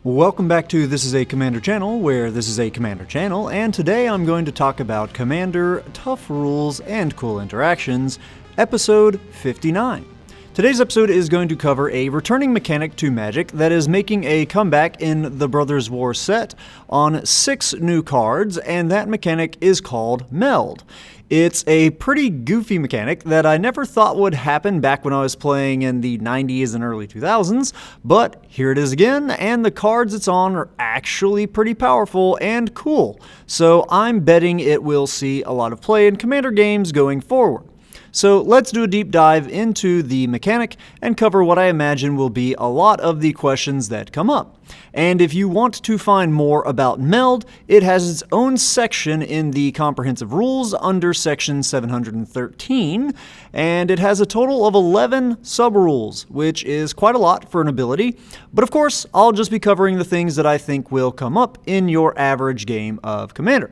Welcome back to This is a Commander channel, where this is a Commander channel, and today I'm going to talk about Commander, tough rules, and cool interactions, episode 59. Today's episode is going to cover a returning mechanic to Magic that is making a comeback in the Brothers War set on 6 new cards, and that mechanic is called Meld. It's a pretty goofy mechanic that I never thought would happen back when I was playing in the 90s and early 2000s, but here it is again, and the cards it's on are actually pretty powerful and cool, so I'm betting it will see a lot of play in Commander games going forward. So let's do a deep dive into the mechanic and cover what I imagine will be a lot of the questions that come up. And if you want to find more about Meld, it has its own section in the comprehensive rules under section 713, and it has a total of 11 sub-rules, which is quite a lot for an ability. But of course, I'll just be covering the things that I think will come up in your average game of Commander.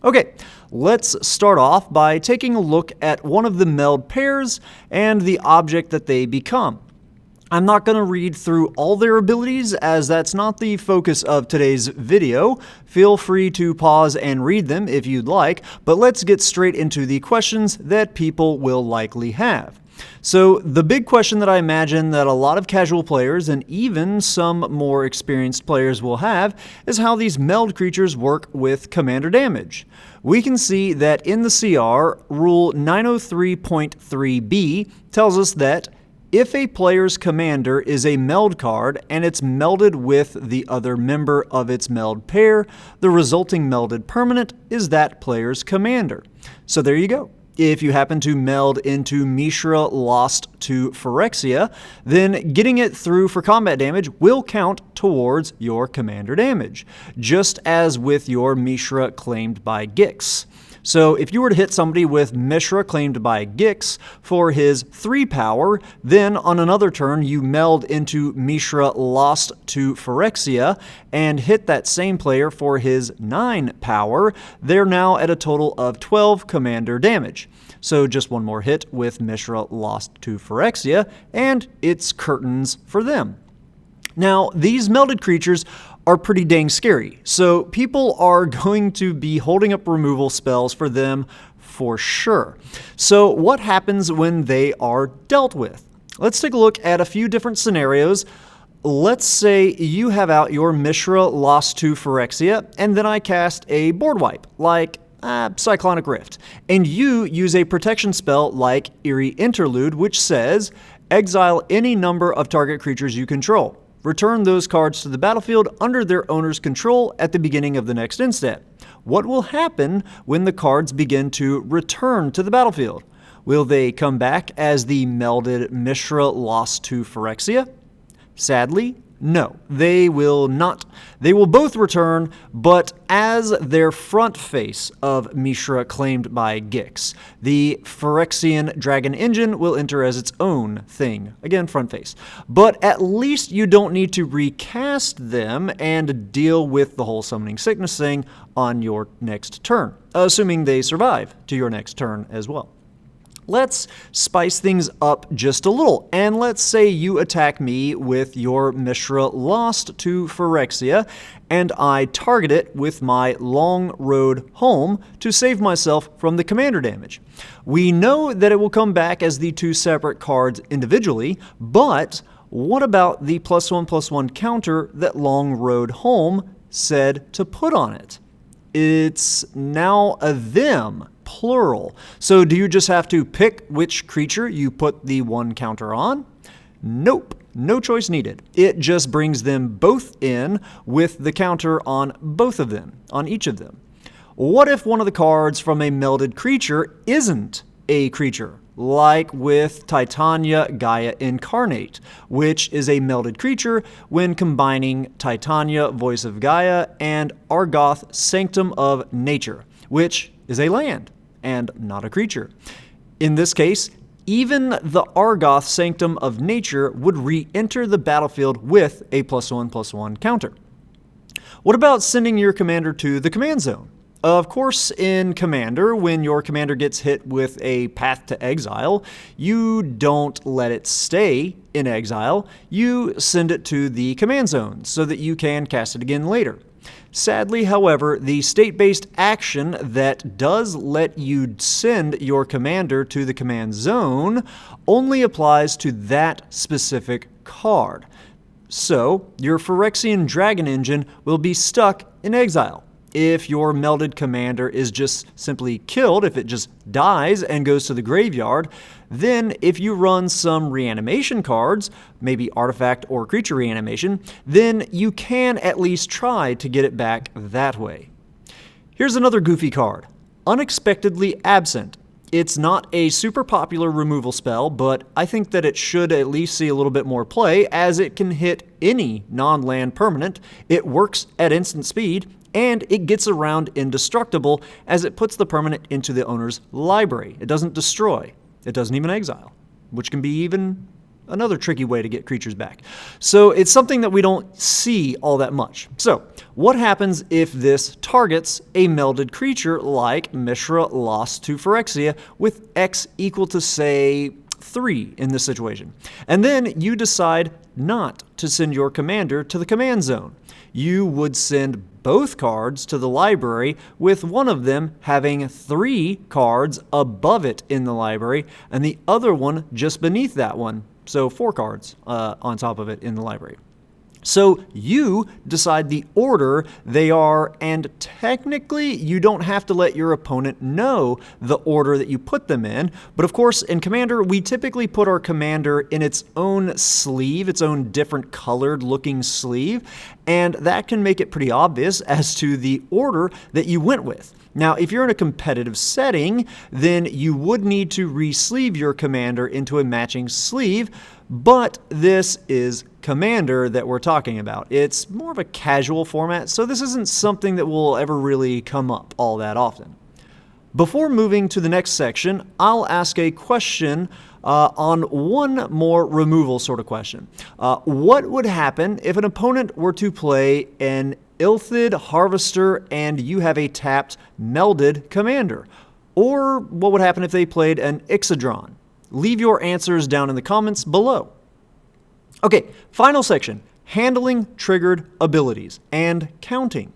Okay, let's start off by taking a look at one of the Meld pairs and the object that they become. I'm not going to read through all their abilities, as that's not the focus of today's video. Feel free to pause and read them if you'd like, but let's get straight into the questions that people will likely have. So the big question that I imagine that a lot of casual players and even some more experienced players will have is how these Meld creatures work with commander damage. We can see that in the CR, Rule 903.3b tells us that if a player's commander is a Meld card and it's melded with the other member of its Meld pair, the resulting melded permanent is that player's commander. So there you go. If you happen to meld into Mishra lost to Phyrexia, then getting it through for combat damage will count towards your commander damage, just as with your Mishra claimed by Gix. So if you were to hit somebody with Mishra claimed by Gix for his 3 power, then on another turn you meld into Mishra lost to Phyrexia and hit that same player for his 9 power, they're now at a total of 12 commander damage. So just one more hit with Mishra lost to Phyrexia, and it's curtains for them. Now, these melded creatures are pretty dang scary, so people are going to be holding up removal spells for them for sure. So what happens when they are dealt with? Let's take a look at a few different scenarios. Let's say you have out your Mishra lost to Phyrexia, and then I cast a board wipe, like Cyclonic Rift, and you use a protection spell like eeee Interlude, which says, exile any number of target creatures you control. Return those cards to the battlefield under their owner's control at the beginning of the next instant. What will happen when the cards begin to return to the battlefield? Will they come back as the melded Mishra lost to Phyrexia? Sadly, no, they will not. They will both return, but as their front face of Mishra claimed by Gix. The Phyrexian Dragon Engine will enter as its own thing. Again, front face. But at least you don't need to recast them and deal with the whole summoning sickness thing on your next turn, assuming they survive to your next turn as well. Let's spice things up just a little, and let's say you attack me with your Mishra lost to Phyrexia, and I target it with my Long Road Home to save myself from the commander damage. We know that it will come back as the 2 separate cards individually, but what about the +1/+1 counter that Long Road Home said to put on it? It's now a them, plural. So do you just have to pick which creature you put the 1 counter on? Nope, no choice needed. It just brings them both in with the counter on both of them, on each of them. What if one of the cards from a melded creature isn't a creature? Like with Titania Gaia Incarnate, which is a melded creature when combining Titania Voice of Gaia and Argoth Sanctum of Nature, which is a land and not a creature. In this case, even the Argoth Sanctum of Nature would re-enter the battlefield with a +1/+1 counter. What about sending your commander to the command zone? Of course, in Commander, when your commander gets hit with a Path to Exile, you don't let it stay in exile. You send it to the command zone so that you can cast it again later. Sadly, however, the state-based action that does let you send your commander to the command zone only applies to that specific card. So, your Phyrexian Dragon Engine will be stuck in exile. If your melded commander is just simply killed, if it just dies and goes to the graveyard, then if you run some reanimation cards, maybe artifact or creature reanimation, then you can at least try to get it back that way. Here's another goofy card, Unexpectedly Absent. It's not a super popular removal spell, but I think that it should at least see a little bit more play, as it can hit any non-land permanent, it works at instant speed, and it gets around indestructible as it puts the permanent into the owner's library. It doesn't destroy. It doesn't even exile, which can be even another tricky way to get creatures back. So it's something that we don't see all that much. So what happens if this targets a melded creature like Mishra lost to Phyrexia with X equal to, say, 3 in this situation? And then you decide not to send your commander to the command zone. You would send both cards to the library, with one of them having 3 cards above it in the library, and the other one just beneath that one, so 4 cards on top of it in the library. So you decide the order they are, and technically you don't have to let your opponent know the order that you put them in. But of course, in Commander, we typically put our commander in its own sleeve, its own different colored looking sleeve, and that can make it pretty obvious as to the order that you went with. Now, if you're in a competitive setting, then you would need to re-sleeve your commander into a matching sleeve, but this is Commander that we're talking about. It's more of a casual format, so this isn't something that will ever really come up all that often. Before moving to the next section, I'll ask a question on one more removal sort of question. What would happen if an opponent were to play an Illithid Harvester and you have a tapped melded commander? Or what would happen if they played an Ixodron? Leave your answers down in the comments below. Okay, final section, handling triggered abilities and counting.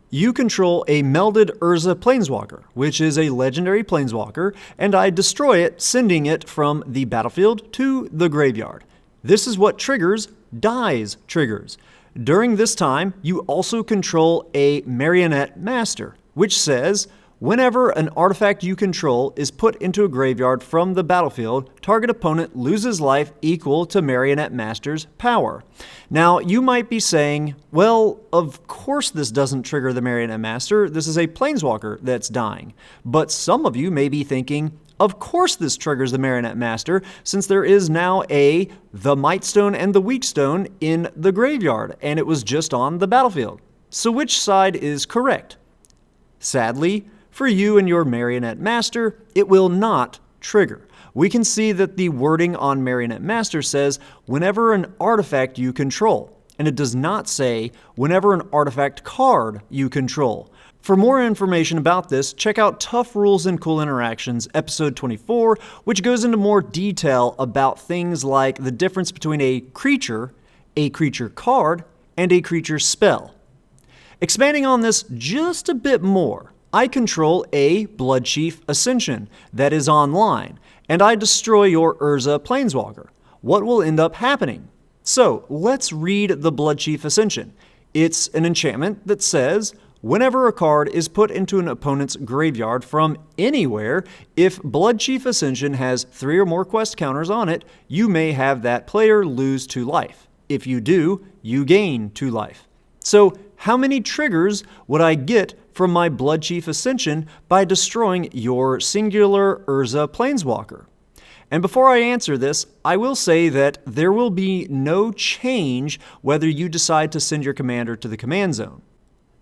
You control a melded Urza Planeswalker, which is a legendary Planeswalker, and I destroy it, sending it from the battlefield to the graveyard. This is what triggers Dies triggers. During this time, you also control a Marionette Master, which says, whenever an artifact you control is put into a graveyard from the battlefield, target opponent loses life equal to Marionette Master's power. Now, you might be saying, well, of course this doesn't trigger the Marionette Master, this is a Planeswalker that's dying. But some of you may be thinking, of course this triggers the Marionette Master, since there is now the Mightstone and the Weakstone in the graveyard, and it was just on the battlefield. So which side is correct? Sadly, for you and your Marionette Master, it will not trigger. We can see that the wording on Marionette Master says, whenever an artifact you control, and it does not say, whenever an artifact card you control. For more information about this, check out Tough Rules and Cool Interactions, episode 24, which goes into more detail about things like the difference between a creature card, and a creature spell. Expanding on this just a bit more, I control a Bloodchief Ascension that is online, and I destroy your Urza Planeswalker. What will end up happening? So, let's read the Bloodchief Ascension. It's an enchantment that says, whenever a card is put into an opponent's graveyard from anywhere, if Bloodchief Ascension has 3 or more quest counters on it, you may have that player lose 2 life. If you do, you gain 2 life. So, how many triggers would I get from my Bloodchief Ascension by destroying your singular Urza Planeswalker? And before I answer this, I will say that there will be no change whether you decide to send your commander to the command zone.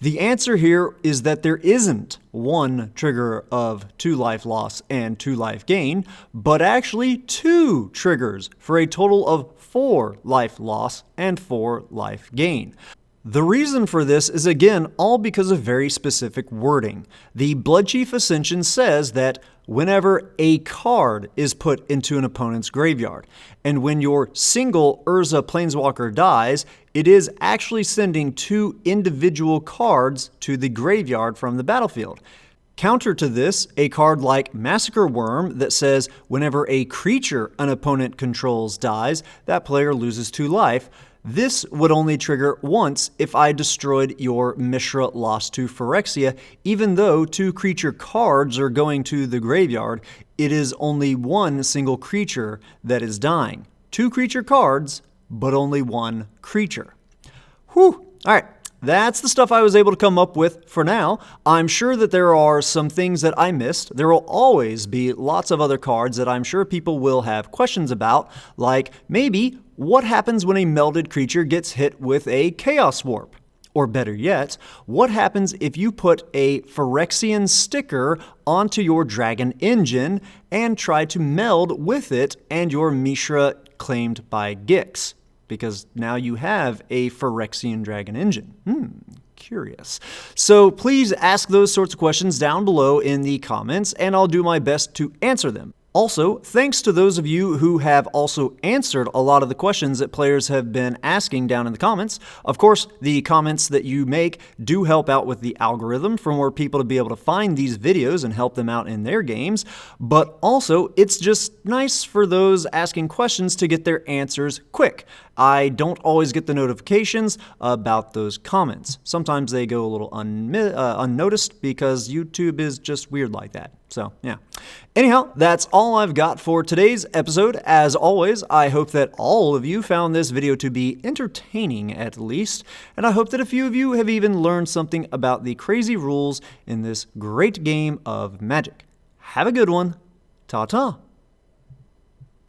The answer here is that there isn't one trigger of 2 life loss and 2 life gain, but actually 2 triggers for a total of 4 life loss and 4 life gain. The reason for this is again all because of very specific wording. The Bloodchief Ascension says that whenever a card is put into an opponent's graveyard, and when your single Urza Planeswalker dies, it is actually sending 2 individual cards to the graveyard from the battlefield. Counter to this, a card like Massacre Worm that says whenever a creature an opponent controls dies, that player loses 2 life. This would only trigger once if I destroyed your Mishra Lost to Phyrexia. Even though 2 creature cards are going to the graveyard, it is only 1 single creature that is dying. 2 creature cards, but only 1 creature. Whew! Alright, that's the stuff I was able to come up with for now. I'm sure that there are some things that I missed. There will always be lots of other cards that I'm sure people will have questions about, like maybe what happens when a melded creature gets hit with a Chaos Warp? Or better yet, what happens if you put a Phyrexian sticker onto your Dragon Engine and try to meld with it and your Mishra claimed by Gix? Because now you have a Phyrexian Dragon Engine. Curious. So please ask those sorts of questions down below in the comments, and I'll do my best to answer them. Also, thanks to those of you who have also answered a lot of the questions that players have been asking down in the comments. Of course, the comments that you make do help out with the algorithm for more people to be able to find these videos and help them out in their games. But also, it's just nice for those asking questions to get their answers quick. I don't always get the notifications about those comments. Sometimes they go a little unnoticed because YouTube is just weird like that. So, yeah. Anyhow, that's all I've got for today's episode. As always, I hope that all of you found this video to be entertaining at least, and I hope that a few of you have even learned something about the crazy rules in this great game of Magic. Have a good one. Ta-ta.